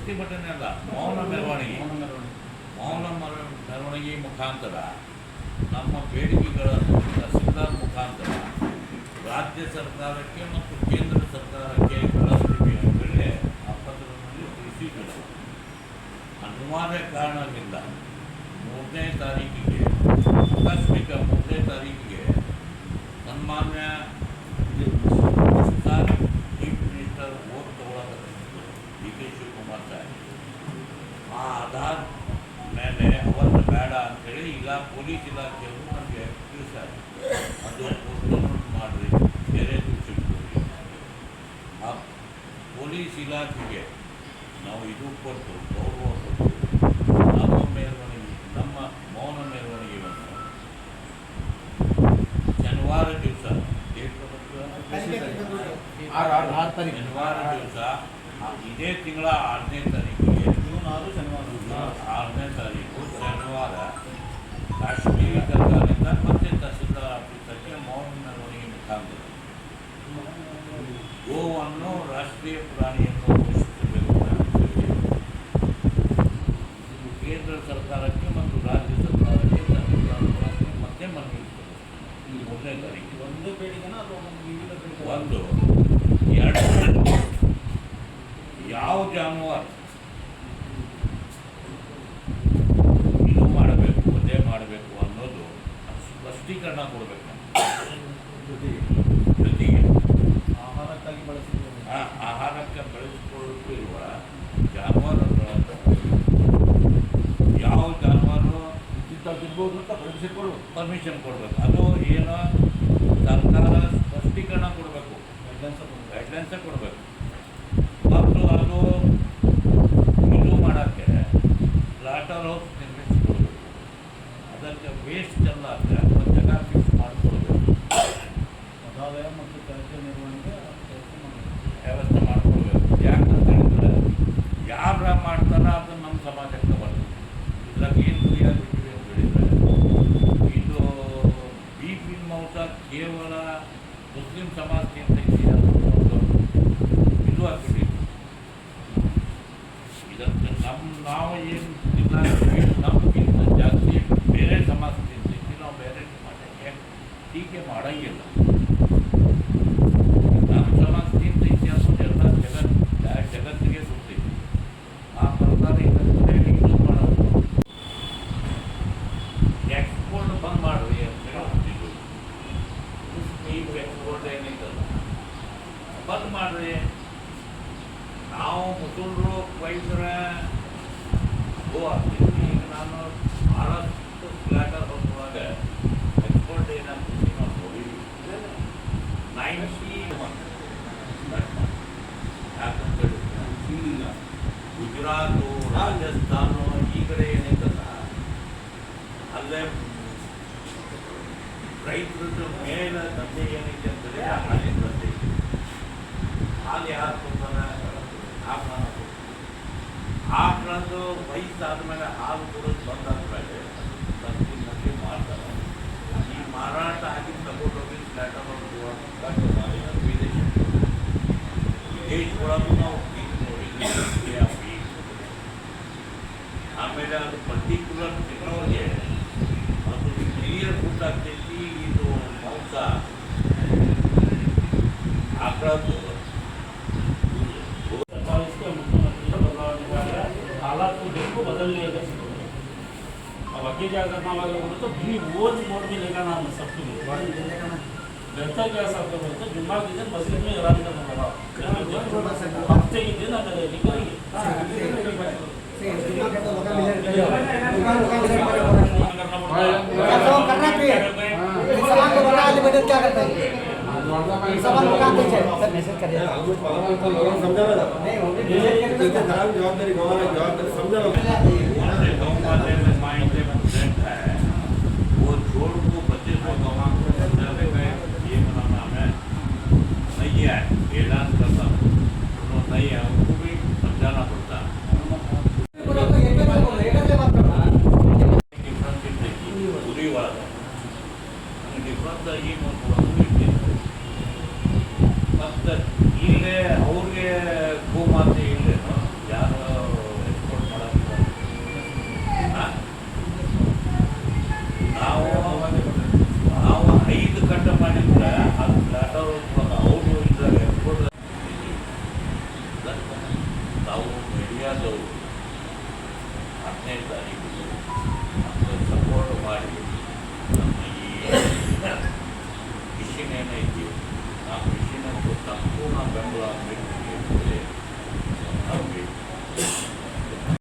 ಪ್ರತಿಭಟನೆ ಅಲ್ಲ, ಮೌನ ಮೆರವಣಿಗೆ. ಮೆರವಣಿಗೆ ಮುಖಾಂತರ ನಮ್ಮ ಬೇಡಿಕೆಗಳನ್ನು ತಹಸೀಲ್ದಾರ್ ಮುಖಾಂತರ ರಾಜ್ಯ ಸರ್ಕಾರಕ್ಕೆ ಮತ್ತು ಕೇಂದ್ರ ಸರ್ಕಾರಕ್ಕೆ ಕಳಿಸ್ತೀವಿ ಅಂತೇಳಿ ಆ ಪತ್ರದಲ್ಲಿ ತಿಳಿಸಿದ್ದಾರೆ. ಅನಿವಾರ್ಯ ಕಾರಣದಿಂದ 3ನೇ ತಾರೀಕಿಗೆ ಆಕಸ್ಮಿಕ 3ನೇ ತಾರೀಕಿಗೆ ಸನ್ಮಾನ್ಯ ಚೀಫ್ ಮಿನಿಸ್ಟರ್ ಓಟ್ ತಗೊಳ್ಳೋದು ಡಿ.ಕೆ. ಶಿವಕುಮಾರ್ ಸಾಹೇಬ್ ಆ ಆಧಾರ್ ಮೇಲೆ ಅವತ್ತು ಬೇಡ ಅಂಥೇಳಿ ಈಗ ಪೊಲೀಸ್ ಇಲಾಖೆಯವರು ನಮಗೆ ತಿಳಿಸ್ತಾರೆ. ಅದು ಪೋಸ್ಟ್ಪೋನ್ ಮಾಡಿರಿ, ಬೇರೆ ದಿವಸಕ್ಕೆ ಆ ಪೊಲೀಸ್ ಇಲಾಖೆಗೆ ನಾವು ಇದು ಕೊಟ್ಟು ಗೌರವ ಕೊಟ್ಟು ನಮ್ಮ ಮೌನ ಮೆರವಣಿಗೆಯನ್ನು ಶನಿವಾರ ದಿವಸ ಶನಿವಾರ ದಿವಸ ಇದೇ ತಿಂಗಳ 6ನೇ ತಾರೀಕಿಗೆ ಜೂನ್ 6ನೇ ತಾರೀಕು ಶನಿವಾರ ಕಾಶ್ಮೀರಿ ಸರ್ಕಾರದಿಂದ ಮತ್ತೆ ತಹಸೀಲ್ದಾರ್ ಆಫೀಸಕ್ಕೆ ಮೌನ ಮೆರವಣಿಗೆ ಮುಖಾಂತರ ಗೋವನ್ನು ರಾಷ್ಟ್ರೀಯ ಪ್ರಾಣಿಯನ್ನು ಘೋಷಿಸಬೇಕು ಕೇಂದ್ರ ಸರ್ಕಾರಕ್ಕೆ ಮತ್ತು ರಾಜ್ಯ ಸರ್ಕಾರಕ್ಕೆ ಮತ್ತೆ ಮನವಿ ಈ 3ನೇ ತಾರೀಕು ಒಂದು ಬೇಡಿಕೆನ ಅಥವಾ ಒಂದು ಎರಡು ಯಾವ ಜಾನುವಾರು ಇದು ಮಾಡಬೇಕು ವಧೆ ಮಾಡಬೇಕು ಅನ್ನೋದು ಸ್ಪಷ್ಟೀಕರಣ ಕೊಡಬೇಕು. ಜೊತೆಗೆ ಆಹಾರಕ್ಕಾಗಿ ಆಹಾರಕ್ಕೆ ಬಳಸಿಕೊಳ್ಳಕ್ಕೂ ಇರುವ ಜಾನುವಾರುಗಳನ್ನು ಯಾವ ಜಾನುವಾರು ಇರ್ಬೋದು ಅಂತ ಪರ್ಮಿಷನ್ ಕೊಡಬೇಕು. ಅದು ಏನೋ ಸರ್ಕಾರ ಸ್ಪಷ್ಟೀಕರಣ ಕೊಡಬೇಕು, ಗೈಡ್ಲೈನ್ಸೇ ಕೊಡಬೇಕು. ಮತ್ತು ಅದು ಇದು ಮಾಡೋಕ್ಕೆ ಸ್ಲಾಟರ್ ಹೌಸ್ ನಿರ್ಮಿಸಿಕೊಡ್ಬೇಕು. ಅದಕ್ಕೆ ವೇಸ್ಟ್ ಎಲ್ಲ ಆದರೆ ಒಂದು ಜಾಗ ಫಿಕ್ಸ್ ಮಾಡಿಕೊಡ್ಬೇಕು. ಆದಾಯ ಮತ್ತು ತ್ಯಾಜ್ಯ ನಿರ್ವಹಣೆಗೆ ವ್ಯವಸ್ಥೆ ಮಾಡಿಕೊಡ್ಬೇಕು. ಯಾಕಂತ ಹೇಳಿದ್ರೆ ಯಾರ ಮಾಡ್ತಾರ ಅದು ನಮ್ಮ ಸಮಾಜಕ್ಕೆ ಬರ್ತದೆ. ಇದ್ರಾಗ ಏನು ಕ್ಲಿಯರ್ ಬಿಟ್ಟಿದೆ ಅಂತ ಹೇಳಿದರೆ ಇದು ಬೀಫಿನ ಮಾಂಸ ಕೇವಲ ಮುಸ್ಲಿಂ ಸಮಾಜಕ್ಕಿಂತ ಇದು ಆಗ್ಬಿಟ್ಟಿದೆ. ಇದಕ್ಕೆ ನಾವು ಏನು ನಮಗಿಂತ ಜಾಸ್ತಿ ಬೇರೆ ಸಮಾಜ ತಿಂತೀವಿ, ನಾವು ಬೇರೆ ಸಮಾಜಕ್ಕೆ ಟೀಕೆ ಮಾಡೋಂಗಿಲ್ಲ. ನಮ್ಮ ಸಮಾಜ ತಿಂತೈತಿ ಅನ್ನೋದು ಎಲ್ಲ ಜಗತ್ತಿಗೆ ಗೊತ್ತೈತಿ. ಆ ಪ್ರಕಾರ ಇದಕ್ಕೆ ಇದು ಮಾಡೋದು ಎಕ್ಸ್ಪೋರ್ಟ್ ಬಂದ್ ಮಾಡ್ರಿ ಅಂತ ಹೇಳ್ತಿದ್ರು. ಬೀಫ್ ಎಕ್ಸ್ಪೋರ್ಟ್ ಏನೈತಲ್ಲ ಬಂದ್ ಮಾಡ್ರಿ. ನಾವು ಮುಸಲ್ರು ವೈದ್ಯರ ಗೋ ಆಗ್ತೀವಿ. ಈಗ ನಾನು ಭಾಳಷ್ಟು ಸ್ಲಾಟರ್ ಹೌಸ್ ಒಳಗೆ ಎಕ್ಸ್ಪೋರ್ಟ್ ಏನಾಗ್ತೀವಿ ನಾವು ನೋಡಿದ್ವಿ 91 ಯಾಕಂತ ಹೇಳಿದ್ರೆ ಗುಜರಾತು ರಾಜಸ್ಥಾನ ಈ ಕಡೆ ಏನೈತಲ್ಲ ಅಲ್ಲೇ ರೈತರದ್ದು ಮೇಲೆ ದಂಧೆ ಏನೈತೆ ಅಂತೇಳಿ ಹಾಲಿನ ದಂಧೆ. ಹಾಲು ಯಾರು ಕೊಡ್ತಾರೆ? ಆಕಳದ್ದು ವಯಸ್ಸಾದ ಮೇಲೆ ಹಾಲು ಕೊಡೋದು ಬಂದಾದ್ಮೇಲೆ ಸಂಸ್ಥೆ ಮಾಡ್ತಾರೆ. ಈ ಮಾರಾಟ ಆಗಿ ತಗೊಂಡೋಗಿ ಸ್ಲಾಟರ್ ಕಟ್ಟು ಮಾಡಿ ವಿದೇಶದೊಳಗೂ ನಾವು ನೋಡಿದ್ವಿ. ಆಮೇಲೆ ಅದು ಪರ್ಟಿಕ್ಯುಲರ್ ತಿನ್ನೋರಿಗೆ ಅದು ಕ್ಲಿಯರ್ ಗೊತ್ತಾಗ್ತೈತಿ. ಇದು ಮಾಂಸ ಆಕಳದ್ದು हालात को देखो बदल लिया जा सकता है. अब आगे क्या करना वाले बोले तो भी वो मोड में लेकर नाम सबके लिए बेहतर क्या सकते हो तो जुम्मा के दिन मस्जिद में ऐलान करना पड़ा. हफ्ते के दिन अगर निकलेंगे क्या करता है सवाल मुकाम पे सर मैसेज करिए जवाबदारी समझा वो छोड़ को बच्चे को गवा को समझाने में ये बनाना है नहीं है. ऐलान करता नहीं है उनको भी समझाना पड़ता है. पूरी बात डिफरेंस ये